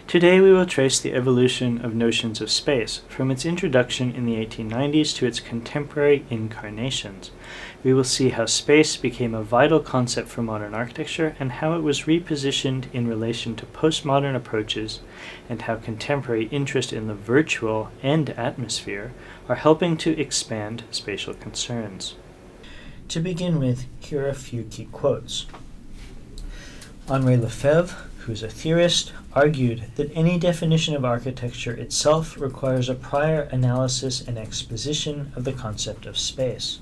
Today we will trace the evolution of notions of space, from its introduction in the 1890s to its contemporary incarnations. We will see how space became a vital concept for modern architecture and how it was repositioned in relation to postmodern approaches, and how contemporary interest in the virtual and atmosphere are helping to expand spatial concerns. To begin with, here are a few key quotes. Henri Lefebvre, who is a theorist, argued that any definition of architecture itself requires a prior analysis and exposition of the concept of space.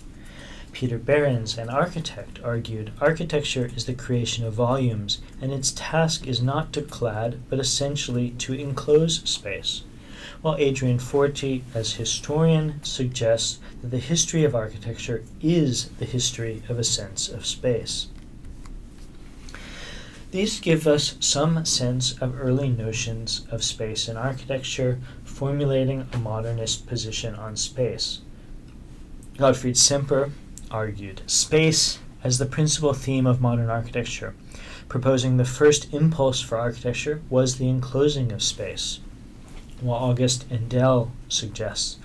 Peter Behrens, an architect, argued architecture is the creation of volumes, and its task is not to clad, but essentially to enclose space. While Adrian Forti, as historian, suggests that the history of architecture is the history of a sense of space. These give us some sense of early notions of space in architecture, formulating a modernist position on space. Gottfried Semper argued space as the principal theme of modern architecture, proposing the first impulse for architecture was the enclosing of space. While August Endel suggests,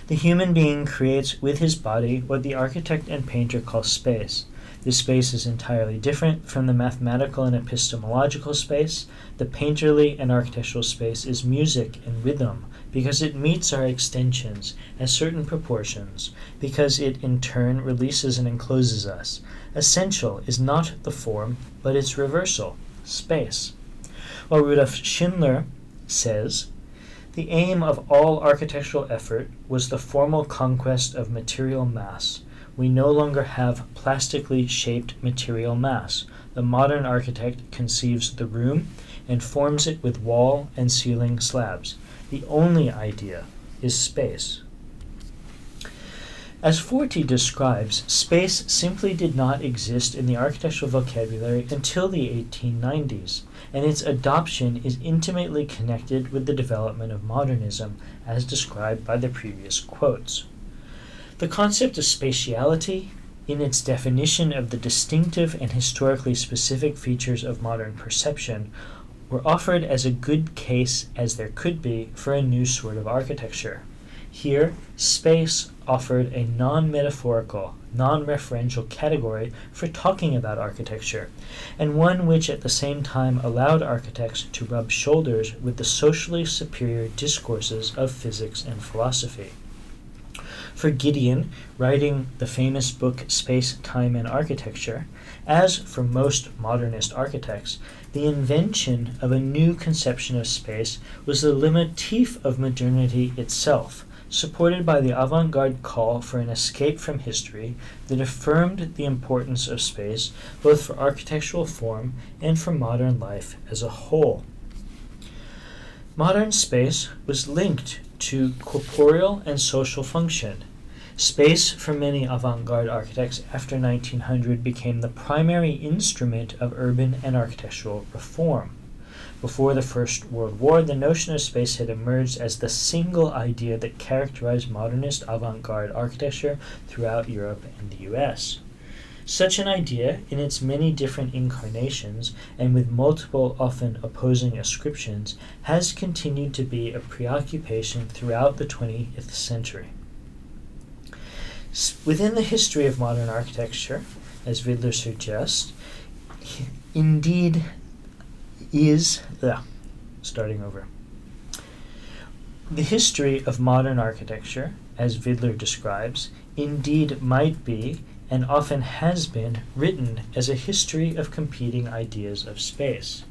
the human being creates with his body what the architect and painter call space. This space is entirely different from the mathematical and epistemological space. The painterly and architectural space is music and rhythm, because it meets our extensions at certain proportions, because it in turn releases and encloses us. Essential is not the form, but its reversal, space. While Rudolf Schindler says, the aim of all architectural effort was the formal conquest of material mass. We no longer have plastically shaped material mass. The modern architect conceives the room and forms it with wall and ceiling slabs. The only idea is space. As Forti describes, space simply did not exist in the architectural vocabulary until the 1890s, and its adoption is intimately connected with the development of modernism, as described by the previous quotes. The concept of spatiality, in its definition of the distinctive and historically specific features of modern perception, were offered as a good case as there could be for a new sort of architecture. Here, space offered a non-metaphorical, non-referential category for talking about architecture, and one which at the same time allowed architects to rub shoulders with the socially superior discourses of physics and philosophy. For Gideon, writing the famous book Space, Time, and Architecture, as for most modernist architects, the invention of a new conception of space was the leitmotif of modernity itself, supported by the avant-garde call for an escape from history that affirmed the importance of space both for architectural form and for modern life as a whole. Modern space was linked to corporeal and social function. Space for many avant-garde architects after 1900 became the primary instrument of urban and architectural reform. Before the First World War, the notion of space had emerged as the single idea that characterized modernist avant-garde architecture throughout Europe and the US. Such an idea, in its many different incarnations and with multiple, often opposing ascriptions, has continued to be a preoccupation throughout the 20th century. Within the history of modern architecture, as Vidler suggests, indeed is, starting over. The history of modern architecture, as Vidler describes, indeed might be, and often has been, written as a history of competing ideas of space.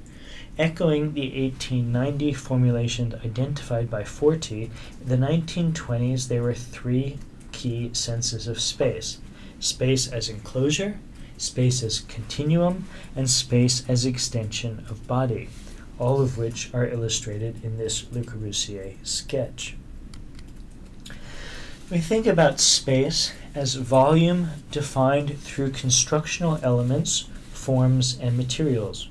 Echoing the 1890 formulation identified by Forti, in the 1920s there were three key senses of space: space as enclosure, space as continuum, and space as extension of body, all of which are illustrated in this Le Corbusier sketch. We think about space as volume defined through constructional elements, forms, and materials.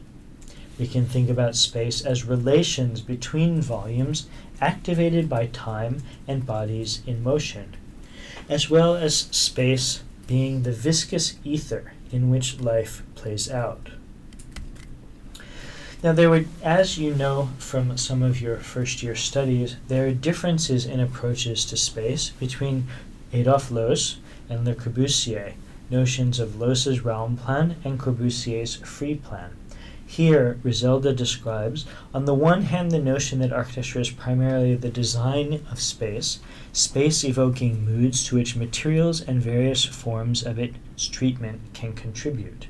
We can think about space as relations between volumes activated by time and bodies in motion, as well as space being the viscous ether in which life plays out. Now, as you know from some of your first year studies, there are differences in approaches to space between Adolphe Loos and Le Corbusier, notions of Loos's Raumplan and Corbusier's free plan. Here, Griselda describes, on the one hand, the notion that architecture is primarily the design of space evoking moods to which materials and various forms of its treatment can contribute.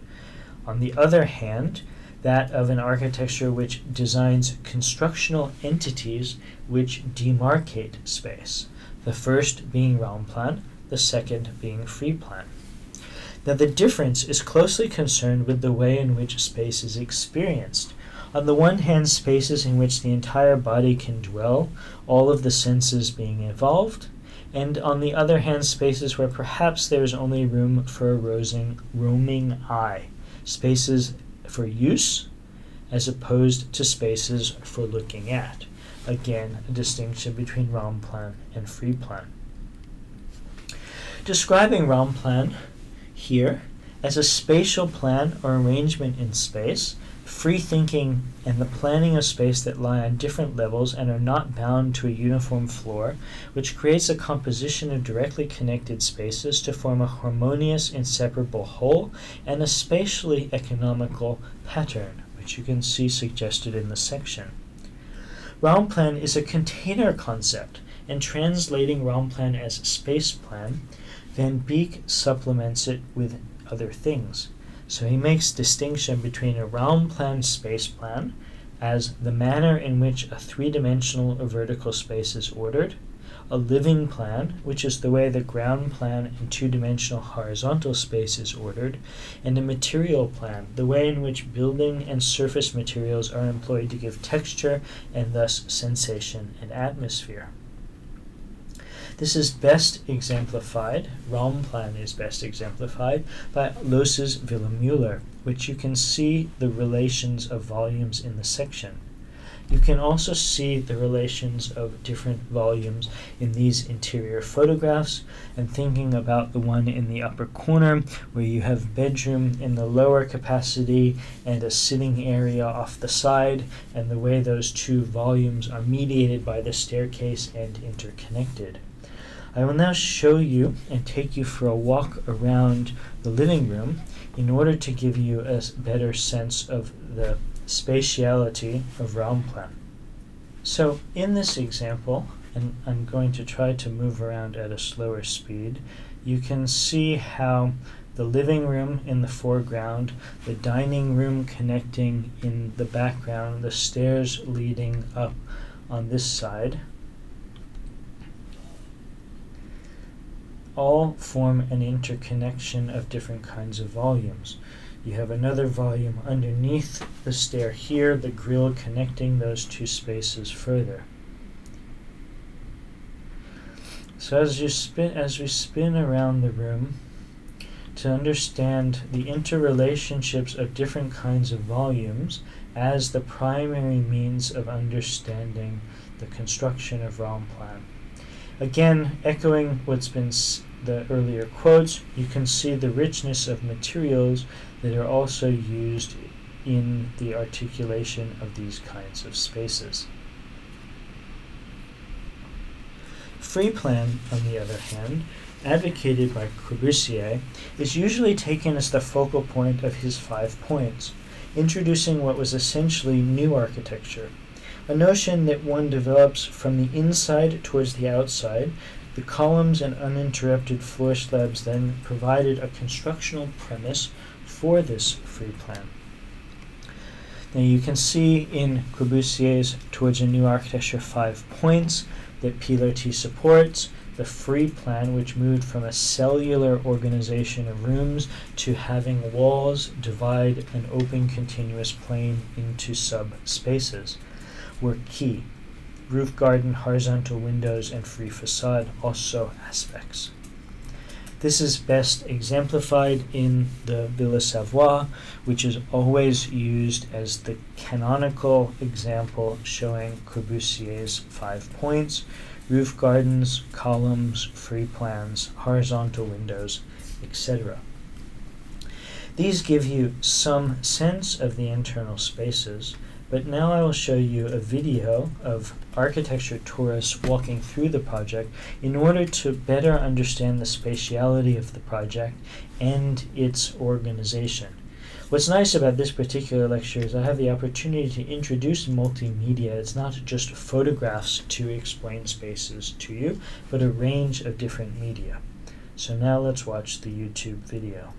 On the other hand, that of an architecture which designs constructional entities which demarcate space, the first being Raumplan, the second being free plan. Now, the difference is closely concerned with the way in which space is experienced. On the one hand, spaces in which the entire body can dwell, all of the senses being involved, and on the other hand, spaces where perhaps there is only room for a roaming eye, spaces for use as opposed to spaces for looking at. Again, a distinction between Raumplan and free plan. Describing Raumplan here as a spatial plan or arrangement in space, free thinking and the planning of space that lie on different levels and are not bound to a uniform floor, which creates a composition of directly connected spaces to form a harmonious, inseparable whole and a spatially economical pattern, which you can see suggested in the section. Raumplan is a container concept, and translating Raumplan as space plan, Van Beek supplements it with other things. So he makes distinction between a Raumplan space plan as the manner in which a three-dimensional or vertical space is ordered, a living plan, which is the way the ground plan and two-dimensional horizontal space is ordered, and a material plan, the way in which building and surface materials are employed to give texture and thus sensation and atmosphere. This is best exemplified, Raumplan is best exemplified, by Loos's Villa Müller, which you can see the relations of volumes in the section. You can also see the relations of different volumes in these interior photographs, and thinking about the one in the upper corner where you have bedroom in the lower capacity and a sitting area off the side, and the way those two volumes are mediated by the staircase and interconnected. I will now show you and take you for a walk around the living room in order to give you a better sense of the spatiality of Raumplan. So in this example, and I'm going to try to move around at a slower speed, you can see how the living room in the foreground, the dining room connecting in the background, the stairs leading up on this side, all form an interconnection of different kinds of volumes. You have another volume underneath the stair here, the grille connecting those two spaces further. So as we spin around the room, to understand the interrelationships of different kinds of volumes as the primary means of understanding the construction of Raumplan. Again, echoing what's been the earlier quotes, you can see the richness of materials that are also used in the articulation of these kinds of spaces. Free plan, on the other hand, advocated by Corbusier, is usually taken as the focal point of his 5 points, introducing what was essentially new architecture. A notion that one develops from the inside towards the outside. The columns and uninterrupted floor slabs then provided a constructional premise for this free plan. Now you can see in Corbusier's Towards a New Architecture 5 points that Piloty supports, the free plan, which moved from a cellular organization of rooms to having walls divide an open continuous plane into sub-spaces, were key. Roof garden, horizontal windows, and free facade also aspects. This is best exemplified in the Villa Savoie, which is always used as the canonical example showing Corbusier's 5 points: roof gardens, columns, free plans, horizontal windows, etc. These give you some sense of the internal spaces, But now I will show you a video of architecture tourists walking through the project in order to better understand the spatiality of the project and its organization. What's nice about this particular lecture is I have the opportunity to introduce multimedia. It's not just photographs to explain spaces to you, but a range of different media. So now let's watch the YouTube video.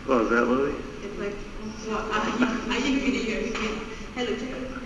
Oh, is that Louis? It's like, well, I didn't video you. Hey, look, check out this guy.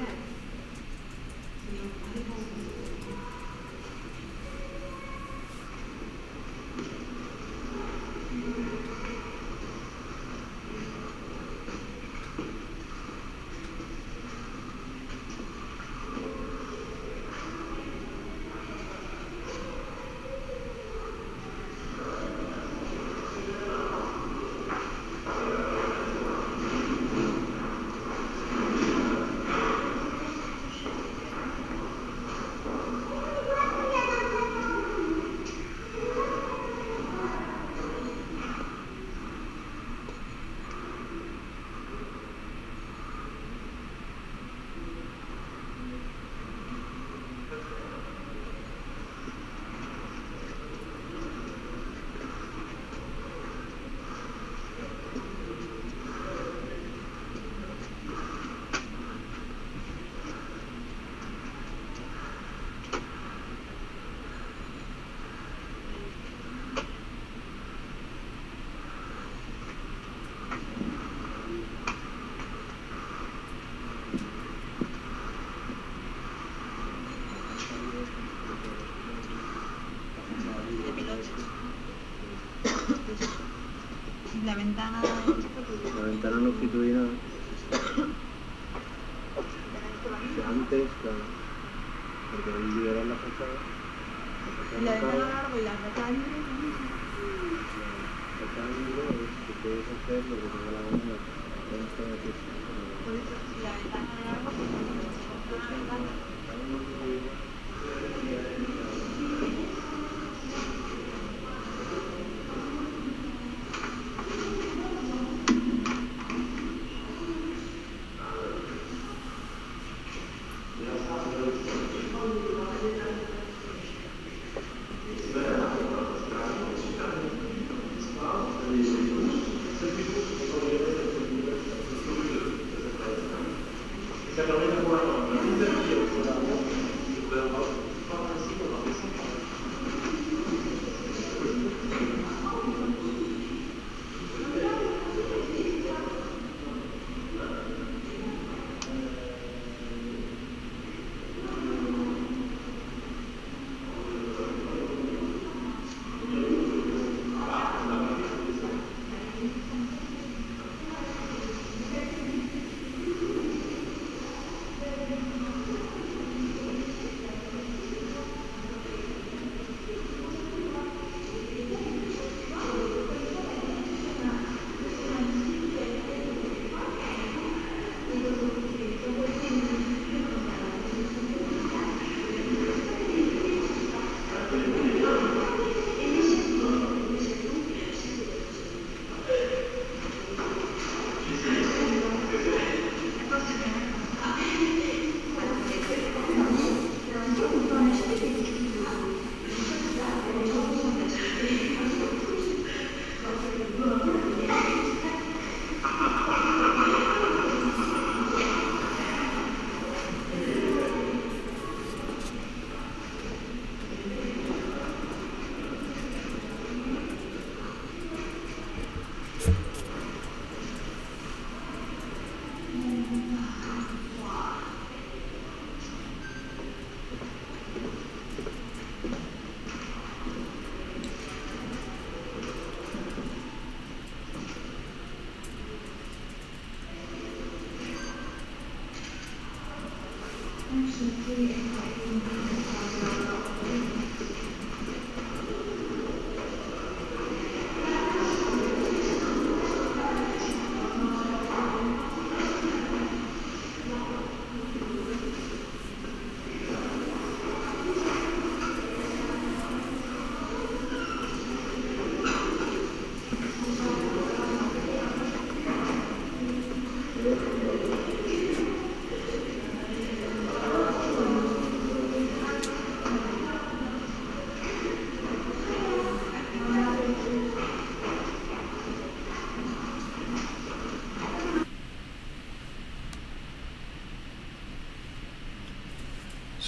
La ventana longitudinal. Antes, claro, porque ahí liberan la fachada. la ventana largo y la fachada libre. La fachada libre es que puedes hacer lo que te da la gana. Por eso, si la ventana largo, pues la ventana.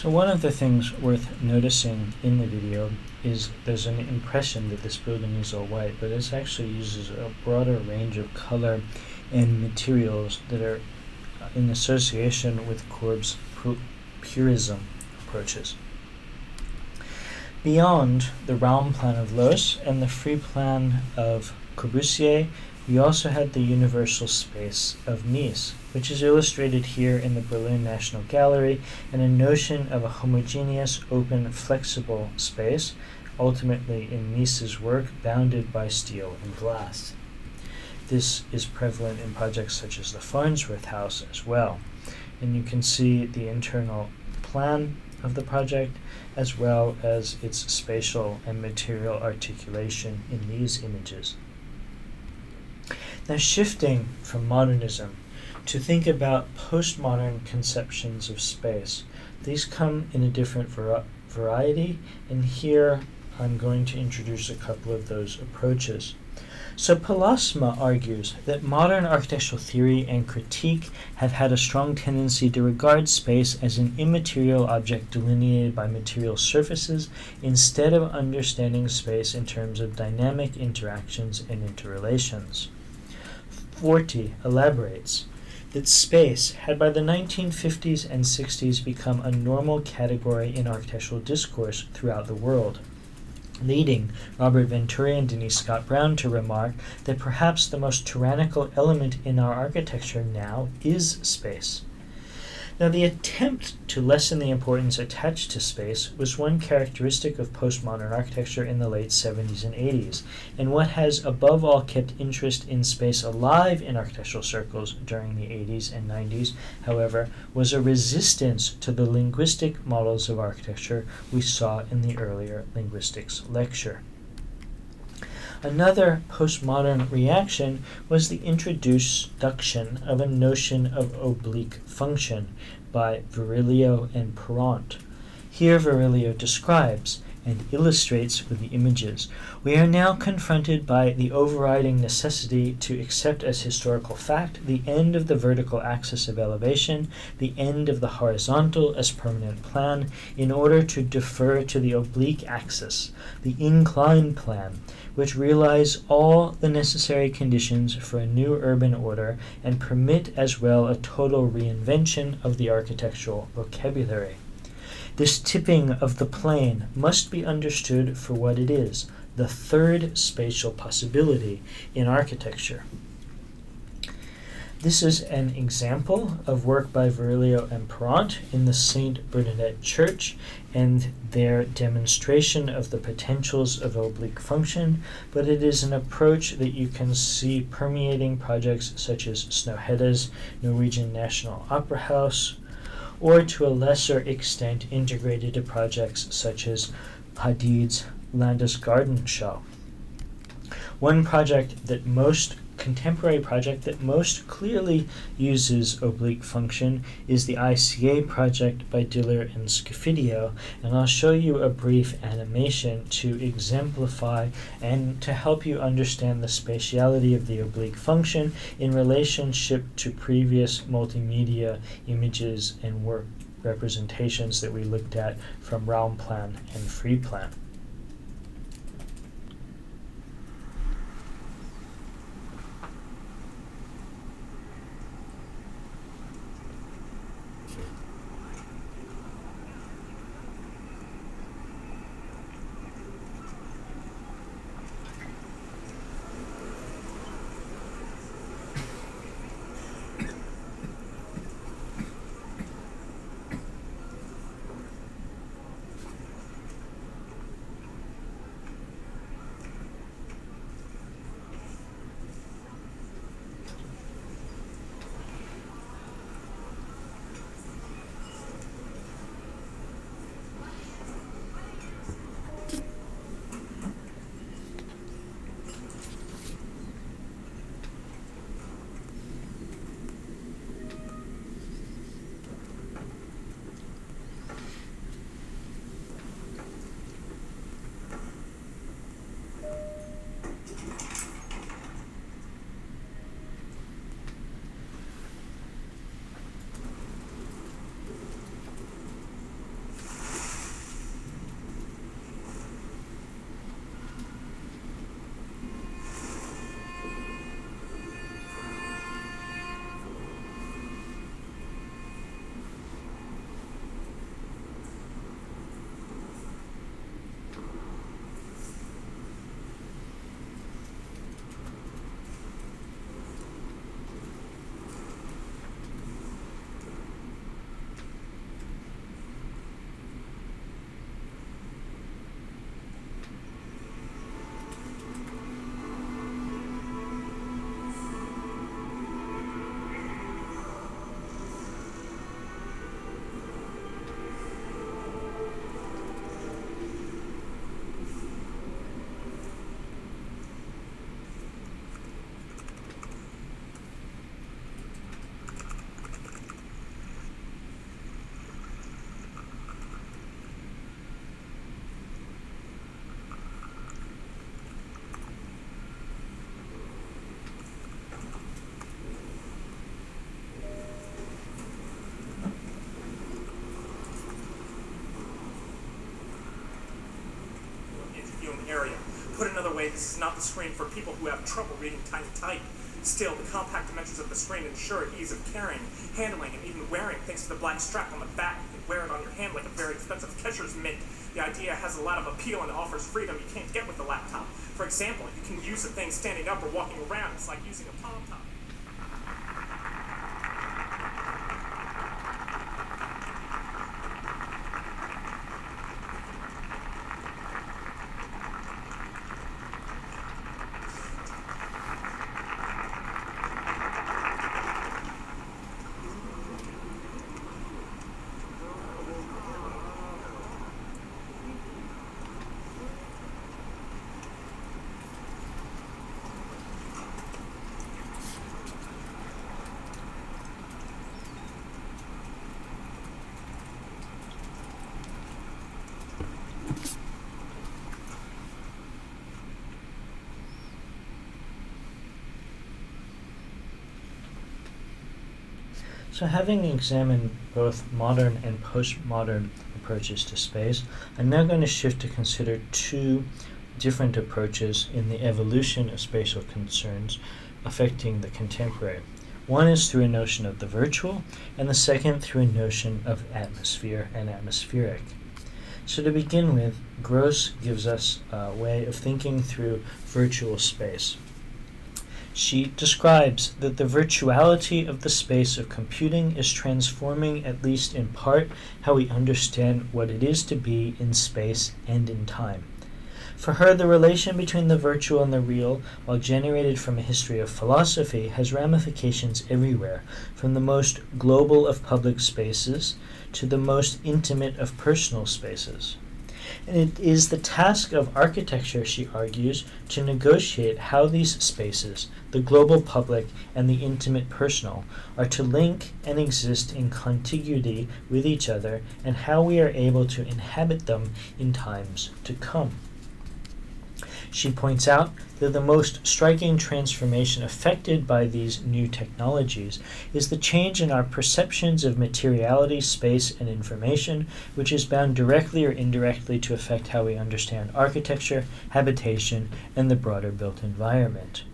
So one of the things worth noticing in the video is there's an impression that this building is all white, but it actually uses a broader range of color and materials that are in association with Corb's purism approaches. Beyond the realm plan of Loos and the free plan of Corbusier, we also had the universal space of Nice, which is illustrated here in the Berlin National Gallery, and a notion of a homogeneous, open, flexible space, ultimately in Nice's work bounded by steel and glass. This is prevalent in projects such as the Farnsworth House as well, and you can see the internal plan of the project as well as its spatial and material articulation in these images. Now, shifting from modernism to think about postmodern conceptions of space, these come in a different variety, and here I'm going to introduce a couple of those approaches. So Pallasma argues that modern architectural theory and critique have had a strong tendency to regard space as an immaterial object delineated by material surfaces instead of understanding space in terms of dynamic interactions and interrelations. Forti elaborates that space had by the 1950s and 60s become a normal category in architectural discourse throughout the world, leading Robert Venturi and Denise Scott Brown to remark that perhaps the most tyrannical element in our architecture now is space. Now, the attempt to lessen the importance attached to space was one characteristic of postmodern architecture in the late 70s and 80s, and what has above all kept interest in space alive in architectural circles during the 80s and 90s, however, was a resistance to the linguistic models of architecture we saw in the earlier linguistics lecture. Another postmodern reaction was the introduction of a notion of oblique function by Virilio and Perrant. Here Virilio describes and illustrates with the images. We are now confronted by the overriding necessity to accept as historical fact the end of the vertical axis of elevation, the end of the horizontal as permanent plan, in order to defer to the oblique axis, the inclined plan, which realize all the necessary conditions for a new urban order and permit as well a total reinvention of the architectural vocabulary. This tipping of the plane must be understood for what it is, the third spatial possibility in architecture. This is an example of work by Virilio and Perrant in the St. Bernadette Church and their demonstration of the potentials of oblique function, but it is an approach that you can see permeating projects such as Snøhetta's Norwegian National Opera House, or to a lesser extent integrated to projects such as Hadid's Landesgartenschau. One contemporary project that most clearly uses oblique function is the ICA project by Diller and Scofidio, and I'll show you a brief animation to exemplify and to help you understand the spatiality of the oblique function in relationship to previous multimedia images and work representations that we looked at from realm plan and free plan. this is not the screen for people who have trouble reading tiny type. Still, the compact dimensions of the screen ensure ease of carrying, handling, and even wearing thanks to the black strap on the back. You can wear it on your hand like a very expensive catcher's mitt. The idea has a lot of appeal and offers freedom you can't get with the laptop. For example, you can use the thing standing up or walking around. It's like using a palm top. So having examined both modern and postmodern approaches to space, I'm now going to shift to consider two different approaches in the evolution of spatial concerns affecting the contemporary. One is through a notion of the virtual, and the second through a notion of atmosphere and atmospheric. So to begin with, Gross gives us a way of thinking through virtual space. She describes that the virtuality of the space of computing is transforming, at least in part, how we understand what it is to be in space and in time. For her, the relation between the virtual and the real, while generated from a history of philosophy, has ramifications everywhere, from the most global of public spaces to the most intimate of personal spaces. And it is the task of architecture, she argues, to negotiate how these spaces, the global public and the intimate personal, are to link and exist in contiguity with each other, and how we are able to inhabit them in times to come. She points out that the most striking transformation affected by these new technologies is the change in our perceptions of materiality, space, and information, which is bound directly or indirectly to affect how we understand architecture, habitation, and the broader built environment.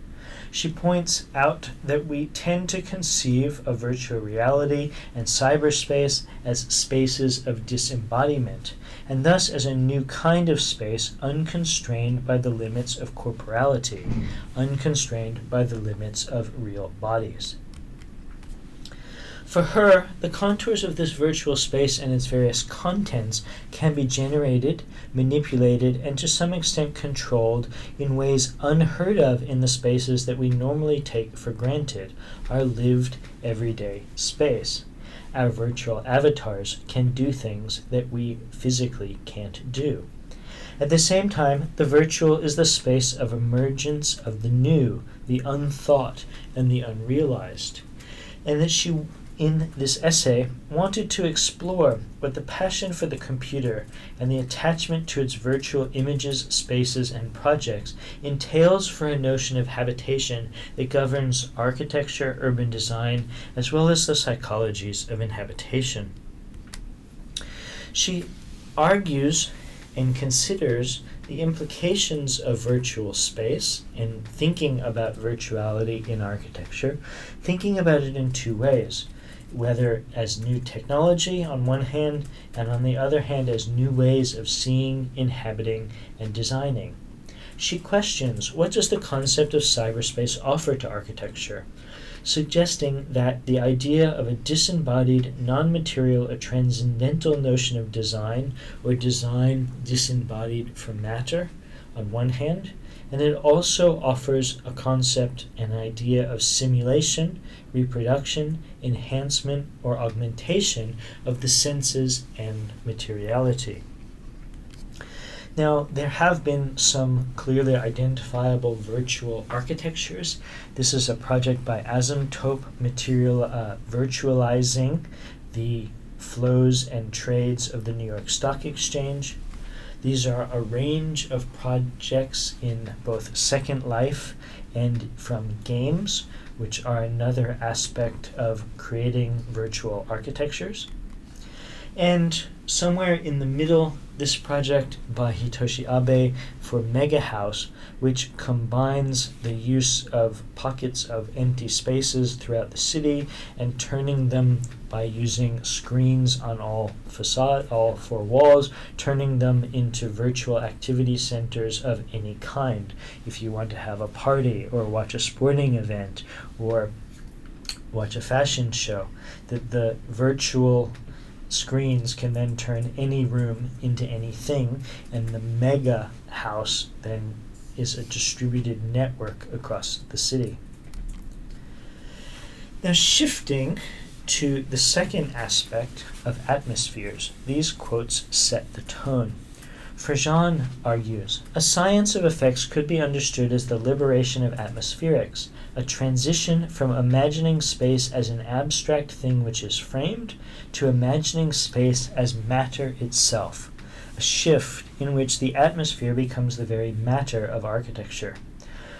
She points out that we tend to conceive of virtual reality and cyberspace as spaces of disembodiment, and thus as a new kind of space unconstrained by the limits of corporality, unconstrained by the limits of real bodies. For her, the contours of this virtual space and its various contents can be generated, manipulated, and to some extent controlled in ways unheard of in the spaces that we normally take for granted, our lived, everyday space. Our virtual avatars can do things that we physically can't do. At the same time, the virtual is the space of emergence of the new, the unthought, and the unrealized. And that she, in this essay, wanted to explore what the passion for the computer and the attachment to its virtual images, spaces, and projects entails for a notion of habitation that governs architecture, urban design, as well as the psychologies of inhabitation. She argues and considers the implications of virtual space and thinking about virtuality in architecture, thinking about it in two ways, whether as new technology on one hand, and on the other hand as new ways of seeing, inhabiting, and designing. She questions, what does the concept of cyberspace offer to architecture? Suggesting that the idea of a disembodied, non-material, a transcendental notion of design, or design disembodied from matter, on one hand, and it also offers a concept, an idea of simulation, reproduction, enhancement, or augmentation of the senses and materiality. Now, there have been some clearly identifiable virtual architectures. This is a project by Asymptote virtualizing the flows and trades of the New York Stock Exchange. These are a range of projects in both Second Life and from games, which are another aspect of creating virtual architectures. And somewhere in the middle, this project by Hitoshi Abe for Mega House, which combines the use of pockets of empty spaces throughout the city and turning them by using screens on all four walls, turning them into virtual activity centers of any kind. If you want to have a party or watch a sporting event or watch a fashion show, that the virtual screens can then turn any room into anything, and the mega house then is a distributed network across the city. Now, shifting to the second aspect of atmospheres, these quotes set the tone. Frejane argues, a science of effects could be understood as the liberation of atmospherics, a transition from imagining space as an abstract thing which is framed to imagining space as matter itself, a shift in which the atmosphere becomes the very matter of architecture.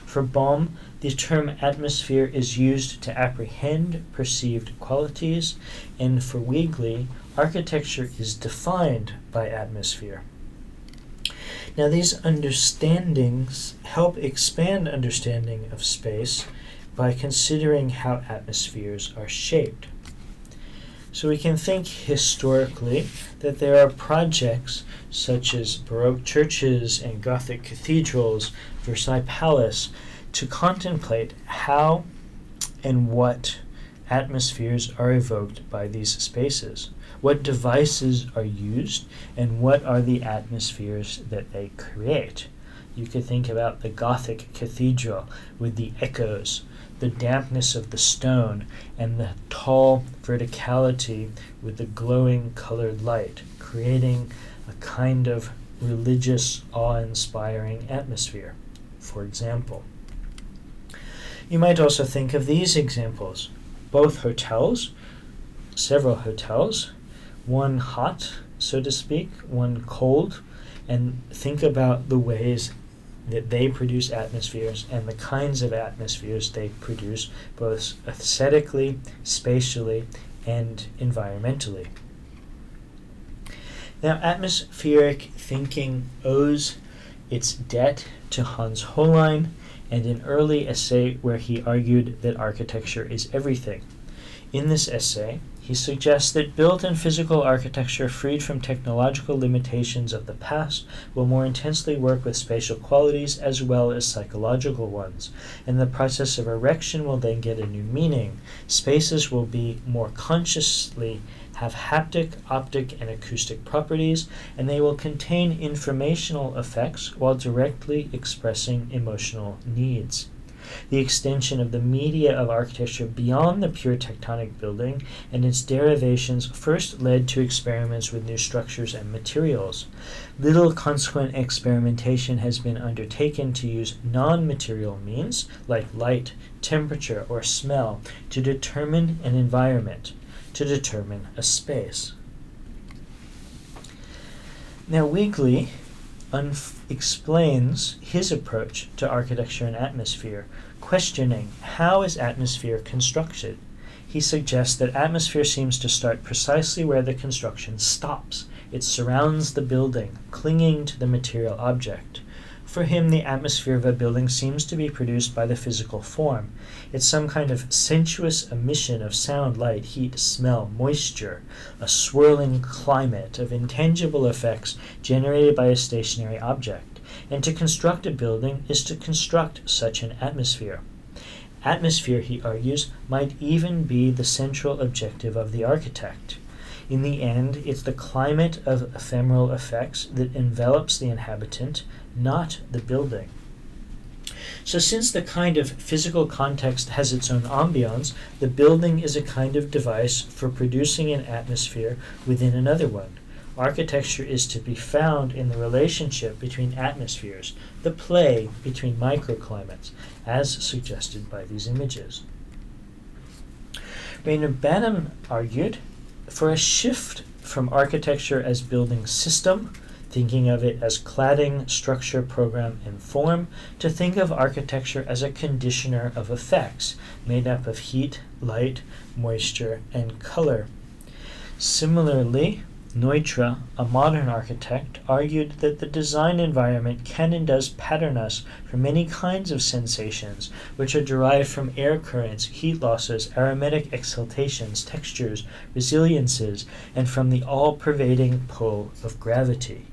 For Bohm, the term atmosphere is used to apprehend perceived qualities, and for Wegley, architecture is defined by atmosphere. Now, these understandings help expand understanding of space by considering how atmospheres are shaped. So we can think historically that there are projects such as Baroque churches and Gothic cathedrals, Versailles Palace, to contemplate how and what atmospheres are evoked by these spaces, what devices are used, and what are the atmospheres that they create. You could think about the Gothic cathedral with the echoes, the dampness of the stone, and the tall verticality with the glowing colored light, creating a kind of religious, awe-inspiring atmosphere, for example. You might also think of these examples. Both hotels, several hotels, one hot, so to speak, one cold, and think about the ways that they produce atmospheres and the kinds of atmospheres they produce, both aesthetically, spatially, and environmentally. Now, atmospheric thinking owes its debt to Hans Hollein and an early essay where he argued that architecture is everything. In this essay, he suggests that built and physical architecture freed from technological limitations of the past will more intensely work with spatial qualities as well as psychological ones, and the process of erection will then get a new meaning. Spaces will be more consciously have haptic, optic, and acoustic properties, and they will contain informational effects while directly expressing emotional needs. The extension of the media of architecture beyond the pure tectonic building and its derivations first led to experiments with new structures and materials. Little consequent experimentation has been undertaken to use non-material means, like light, temperature, or smell, to determine an environment, to determine a space. Now, Wegley explains his approach to architecture and atmosphere, questioning how is atmosphere constructed. He suggests that atmosphere seems to start precisely where the construction stops. It surrounds the building, clinging to the material object. For him, the atmosphere of a building seems to be produced by the physical form. It's some kind of sensuous emission of sound, light, heat, smell, moisture, a swirling climate of intangible effects generated by a stationary object. And to construct a building is to construct such an atmosphere. Atmosphere, he argues, might even be the central objective of the architect. In the end, it's the climate of ephemeral effects that envelops the inhabitant, not the building. So since the kind of physical context has its own ambiance, the building is a kind of device for producing an atmosphere within another one. Architecture is to be found in the relationship between atmospheres, the play between microclimates, as suggested by these images. Rainer Banham argued for a shift from architecture as building system, thinking of it as cladding, structure, program, and form, to think of architecture as a conditioner of effects, made up of heat, light, moisture, and color. Similarly, Neutra, a modern architect, argued that the design environment can and does pattern us for many kinds of sensations, which are derived from air currents, heat losses, aromatic exhalations, textures, resiliences, and from the all-pervading pull of gravity.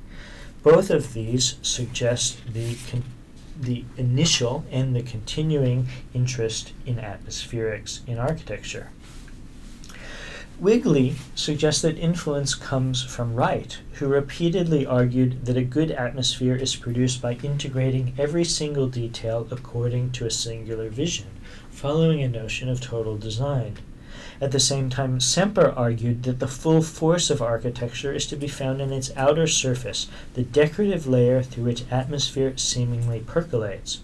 Both of these suggest the initial and the continuing interest in atmospherics in architecture. Wigley suggests that influence comes from Wright, who repeatedly argued that a good atmosphere is produced by integrating every single detail according to a singular vision, following a notion of total design. At the same time, Semper argued that the full force of architecture is to be found in its outer surface, the decorative layer through which atmosphere seemingly percolates.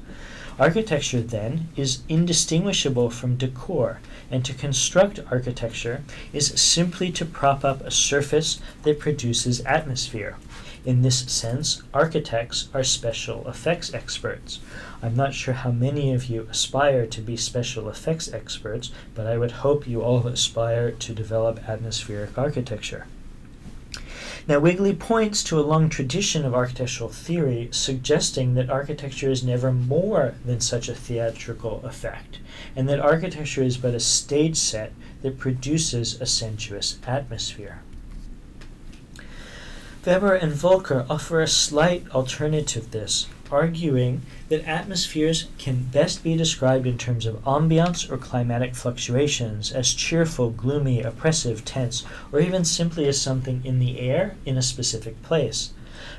Architecture, then, is indistinguishable from decor, and to construct architecture is simply to prop up a surface that produces atmosphere. In this sense, architects are special effects experts. I'm not sure how many of you aspire to be special effects experts, but I would hope you all aspire to develop atmospheric architecture. Now, Wigley points to a long tradition of architectural theory suggesting that architecture is never more than such a theatrical effect, and that architecture is but a stage set that produces a sensuous atmosphere. Weber and Volcker offer a slight alternative to this, arguing that atmospheres can best be described in terms of ambiance or climatic fluctuations, as cheerful, gloomy, oppressive, tense, or even simply as something in the air in a specific place.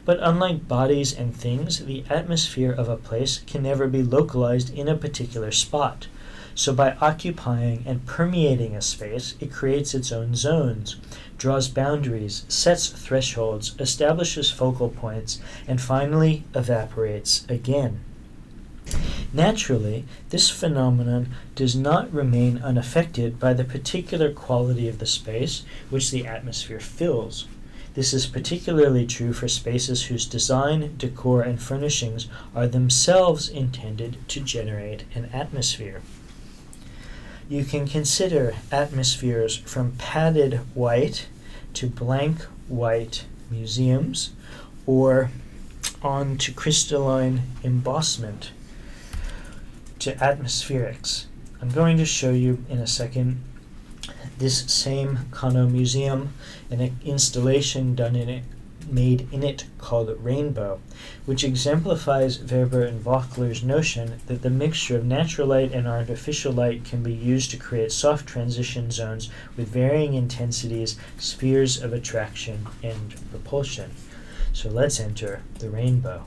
But unlike bodies and things, the atmosphere of a place can never be localized in a particular spot. So by occupying and permeating a space, it creates its own zones, draws boundaries, sets thresholds, establishes focal points, and finally evaporates again. Naturally, this phenomenon does not remain unaffected by the particular quality of the space which the atmosphere fills. This is particularly true for spaces whose design, decor, and furnishings are themselves intended to generate an atmosphere. You can consider atmospheres from padded white to blank white museums, or on to crystalline embossment to atmospherics. I'm going to show you in a second this same Kano Museum, an installation made in it called Rainbow, which exemplifies Weber and Vockler's notion that the mixture of natural light and artificial light can be used to create soft transition zones with varying intensities, spheres of attraction and repulsion. So let's enter the rainbow.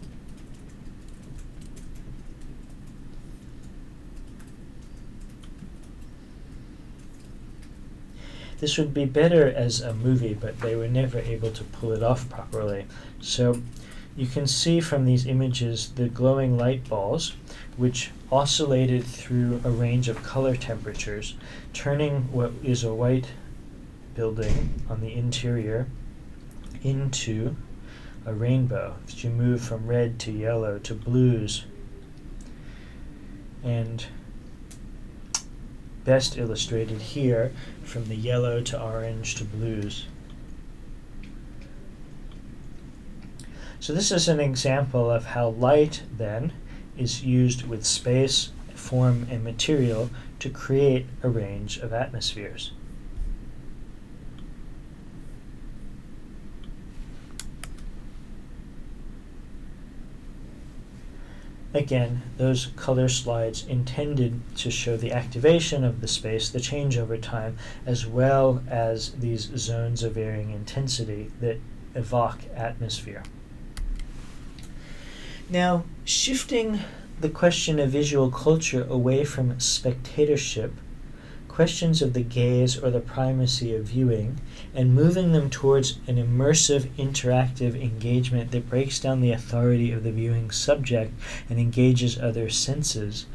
This would be better as a movie, but they were never able to pull it off properly. So you can see from these images the glowing light balls, which oscillated through a range of color temperatures, turning what is a white building on the interior into a rainbow as you move from red to yellow to blues, and best illustrated here from the yellow to orange to blues. So this is an example of how light then is used with space, form, and material to create a range of atmospheres. Again, those color slides intended to show the activation of the space, the change over time, as well as these zones of varying intensity that evoke atmosphere. Now, shifting the question of visual culture away from spectatorship, questions of the gaze or the primacy of viewing, and moving them towards an immersive, interactive engagement that breaks down the authority of the viewing subject and engages other senses,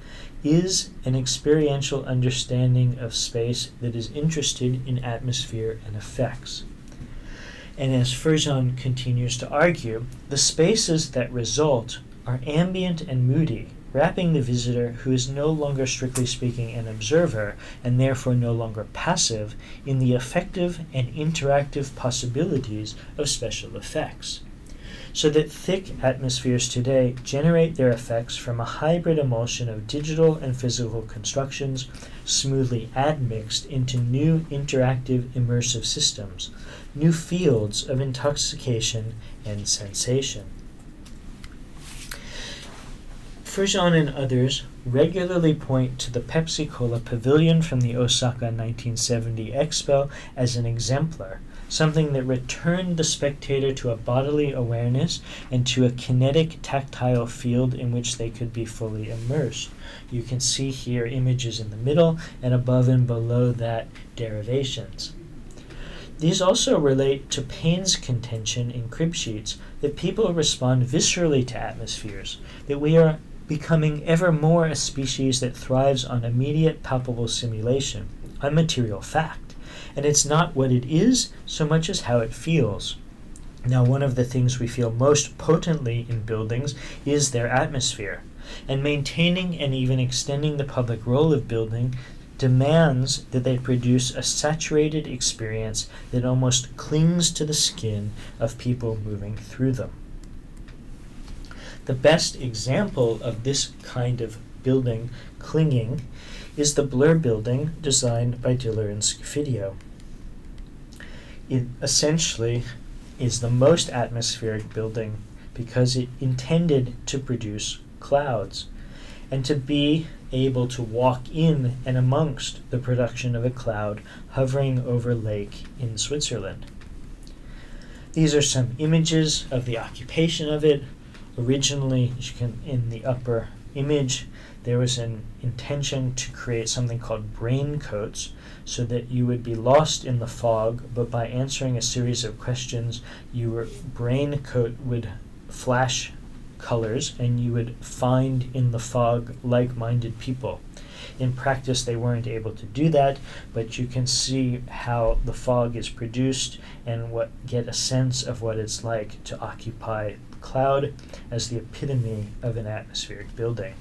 is an experiential understanding of space that is interested in atmosphere and effects. And as Furzon continues to argue, the spaces that result are ambient and moody, wrapping the visitor, who is no longer strictly speaking an observer, and therefore no longer passive, in the effective and interactive possibilities of special effects. So that thick atmospheres today generate their effects from a hybrid emulsion of digital and physical constructions, smoothly admixed into new interactive immersive systems, new fields of intoxication and sensation. Frjean and others regularly point to the Pepsi-Cola pavilion from the Osaka 1970 Expo as an exemplar, something that returned the spectator to a bodily awareness and to a kinetic tactile field in which they could be fully immersed. You can see here images in the middle, and above and below that, derivations. These also relate to Payne's contention in Crib Sheets that people respond viscerally to atmospheres, that we are becoming ever more a species that thrives on immediate palpable simulation, on material fact. And it's not what it is so much as how it feels. Now, one of the things we feel most potently in buildings is their atmosphere, and maintaining and even extending the public role of building demands that they produce a saturated experience that almost clings to the skin of people moving through them. The best example of this kind of building clinging is the Blur building designed by Diller and Scofidio. It essentially is the most atmospheric building because it intended to produce clouds and to be able to walk in and amongst the production of a cloud hovering over lake in Switzerland. These are some images of the occupation of it. Originally, as you can, in the upper image, there was an intention to create something called brain coats so that you would be lost in the fog, but by answering a series of questions, your brain coat would flash colors and you would find in the fog like-minded people. In practice, they weren't able to do that, but you can see how the fog is produced and get a sense of what it's like to occupy the cloud as the epitome of an atmospheric building.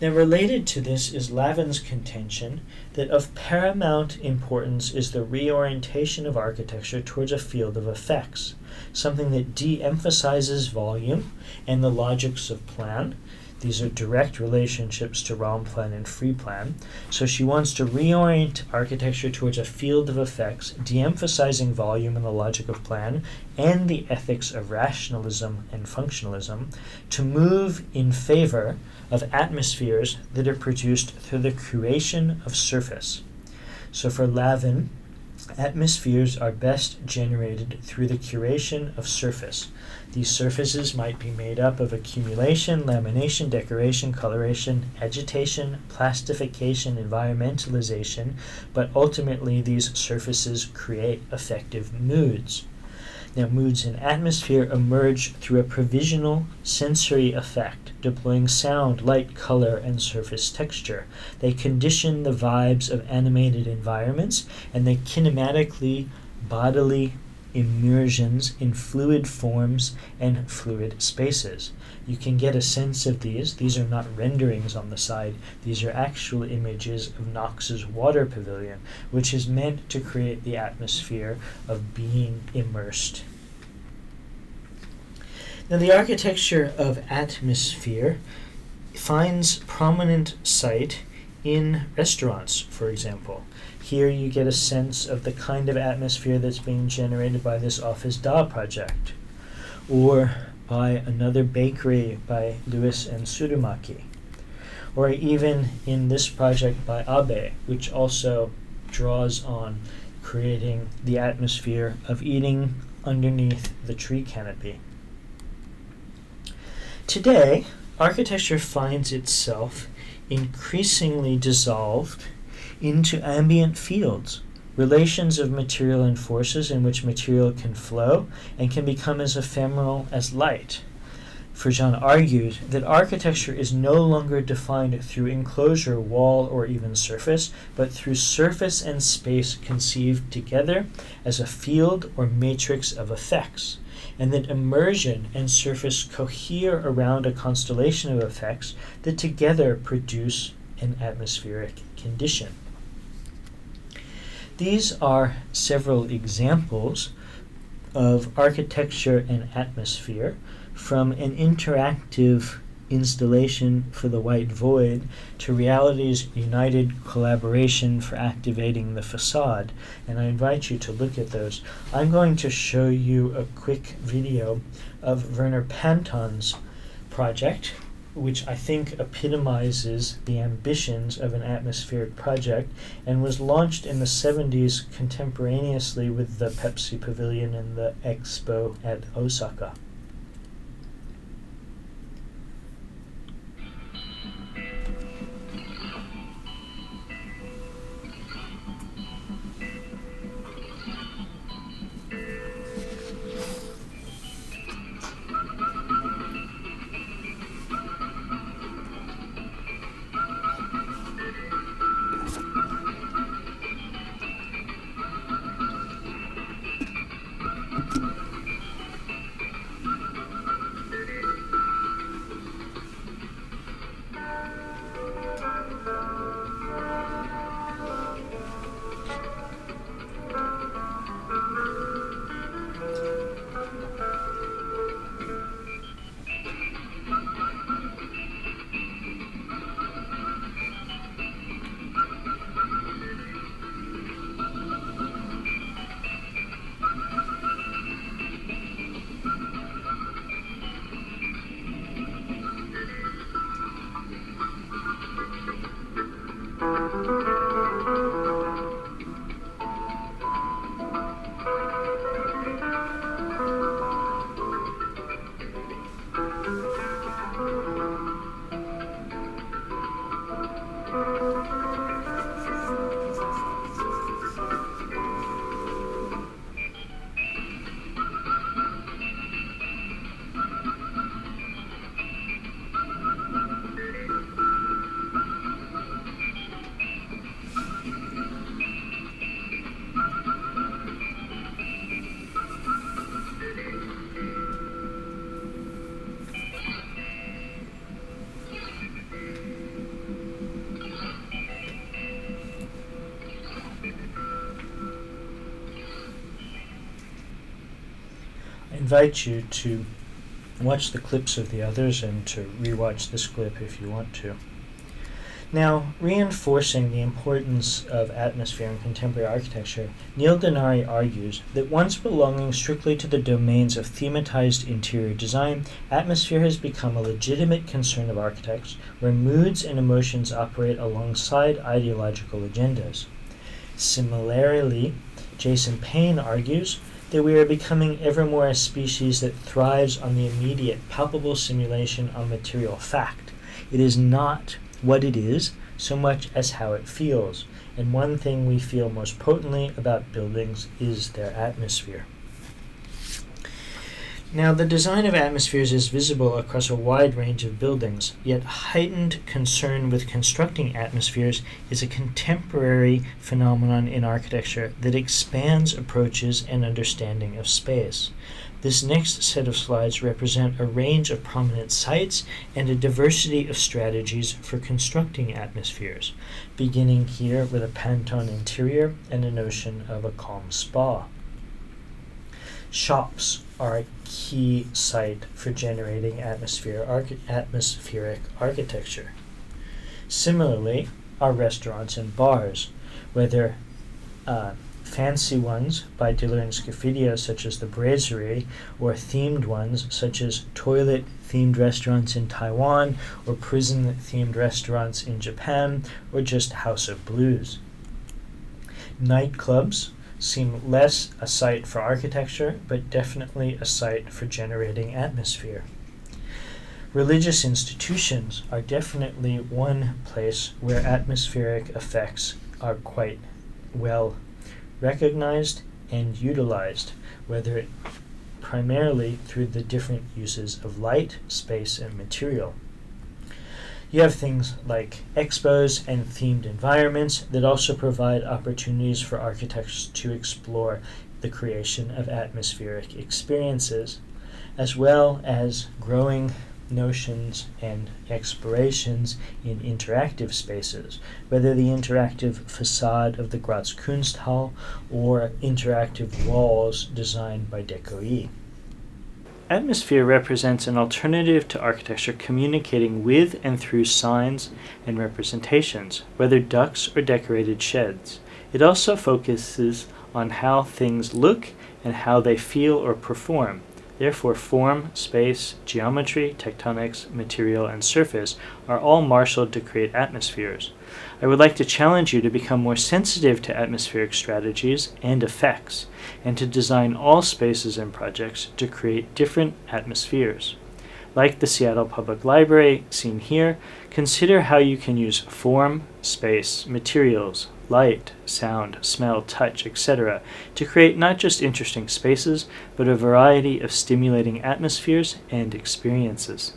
Now, related to this is Lavin's contention that of paramount importance is the reorientation of architecture towards a field of effects, something that de-emphasizes volume and the logics of plan. These are direct relationships to Raumplan and Freeplan. So she wants to reorient architecture towards a field of effects, de-emphasizing volume and the logic of plan, and the ethics of rationalism and functionalism, to move in favor of atmospheres that are produced through the creation of surface. So for Lavin, atmospheres are best generated through the curation of surface. These surfaces might be made up of accumulation, lamination, decoration, coloration, agitation, plastification, environmentalization, but ultimately these surfaces create effective moods. Now, moods in atmosphere emerge through a provisional sensory effect, deploying sound, light, color, and surface texture. They condition the vibes of animated environments, and they kinematically, bodily immersions in fluid forms and fluid spaces. You can get a sense of these. These are not renderings on the side. These are actual images of Knox's water pavilion, which is meant to create the atmosphere of being immersed. Now, the architecture of atmosphere finds prominent sight in restaurants, for example. Here you get a sense of the kind of atmosphere that's being generated by this Office Da project, or by another bakery by Lewis and Tsurumaki, or even in this project by Abe, which also draws on creating the atmosphere of eating underneath the tree canopy. Today, architecture finds itself increasingly dissolved into ambient fields, relations of material and forces in which material can flow and can become as ephemeral as light. Frjean argued that architecture is no longer defined through enclosure, wall, or even surface, but through surface and space conceived together as a field or matrix of effects, and that immersion and surface cohere around a constellation of effects that together produce an atmospheric condition. These are several examples of architecture and atmosphere from an interactive installation for the white void to reality's united collaboration for activating the facade, and I invite you to look at those. I'm going to show you a quick video of Werner Panton's project, which I think epitomizes the ambitions of an atmospheric project and was launched in the 70s contemporaneously with the Pepsi Pavilion and the Expo at Osaka. I invite you to watch the clips of the others and to rewatch this clip if you want to. Now, reinforcing the importance of atmosphere in contemporary architecture, Neil Denari argues that once belonging strictly to the domains of thematized interior design, atmosphere has become a legitimate concern of architects, where moods and emotions operate alongside ideological agendas. Similarly, Jason Payne argues that we are becoming ever more a species that thrives on the immediate, palpable simulation of material fact. It is not what it is so much as how it feels, and one thing we feel most potently about buildings is their atmosphere. Now, the design of atmospheres is visible across a wide range of buildings, yet heightened concern with constructing atmospheres is a contemporary phenomenon in architecture that expands approaches and understanding of space. This next set of slides represent a range of prominent sites and a diversity of strategies for constructing atmospheres, beginning here with a Panton interior and a notion of a calm spa. Shops are a key site for generating atmospheric architecture. Similarly, are restaurants and bars, whether fancy ones by Diller and Scofidio, such as the Brasserie, or themed ones such as toilet-themed restaurants in Taiwan, or prison-themed restaurants in Japan, or just House of Blues. Nightclubs seem less a site for architecture, but definitely a site for generating atmosphere. Religious institutions are definitely one place where atmospheric effects are quite well recognized and utilized, whether primarily through the different uses of light, space, and material. You have things like expos and themed environments that also provide opportunities for architects to explore the creation of atmospheric experiences. as well as growing notions and explorations in interactive spaces, whether the interactive facade of the Graz Kunsthal or interactive walls designed by Deco. Atmosphere represents an alternative to architecture communicating with and through signs and representations, whether ducts or decorated sheds. It also focuses on how things look and how they feel or perform. Therefore, form, space, geometry, tectonics, material, and surface are all marshaled to create atmospheres. I would like to challenge you to become more sensitive to atmospheric strategies and effects, and to design all spaces and projects to create different atmospheres. Like the Seattle Public Library, seen here, consider how you can use form, space, materials, light, sound, smell, touch, etc. to create not just interesting spaces, but a variety of stimulating atmospheres and experiences.